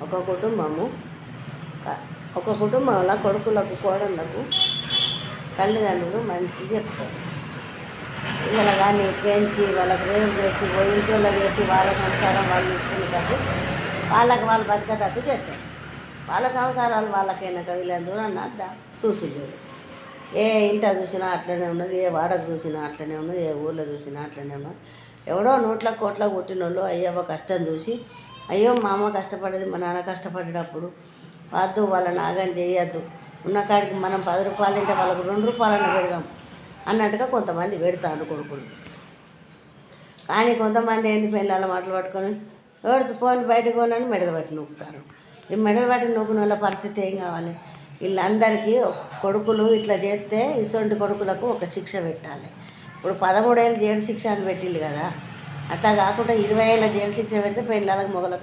ఒక కుటుంబము ఒక కుటుంబంలో కొడుకులకు కోడళ్ళకు తల్లిదండ్రులు మంచిగా చెప్తారు. పిల్లలు కానీ పెంచి వాళ్ళకి రేపు చేసి ఇంట్లో చేసి వాళ్ళ సంసారం వాళ్ళు ఇచ్చుకునేటట్టు వాళ్ళు బతికేటట్టు చేస్తారు. వాళ్ళ సంసారాలు వాళ్ళకైనాక వీళ్ళని దూరన్న చూసులేదు. ఏ ఇంట చూసినా అట్లనే ఉన్నది, ఏ వాడకు చూసినా అట్లనే ఉన్నది, ఏ ఊళ్ళో చూసినా అట్లనే ఉన్నది. ఎవడో నోట్ల కోట్ల కొట్టినోళ్ళు అయ్యవ్వ కష్టం చూసి అయ్యో మా అమ్మ కష్టపడేది, మా నాన్న కష్టపడేటప్పుడు వద్దు వాళ్ళని ఆగం చేయొద్దు, ఉన్న కాడికి మనం 10 రూపాయలు తింటే వాళ్ళకు 2 రూపాయలన్నా పెడదాం అన్నట్టుగా కొంతమంది పెడతారు కొడుకులు. కానీ కొంతమంది ఏంది పిల్లల మాటలు పట్టుకొని ఎవరితో పోని బయటకు పోనని మెడలు పట్టి నూకుతారు. ఈ మెడలు పట్టి నూకున వాళ్ళ పరిస్థితి ఏం కావాలి? వీళ్ళందరికీ కొడుకులు ఇట్లా చేస్తే ఇటువంటి కొడుకులకు ఒక శిక్ష పెట్టాలి. ఇప్పుడు 13 ఏళ్ళు జైలు శిక్ష అని పెట్టింది కదా, అట్లా కాకుండా 20 ఏళ్ళ జైలు శిక్ష పెడితే పిల్లలకు మొగలకు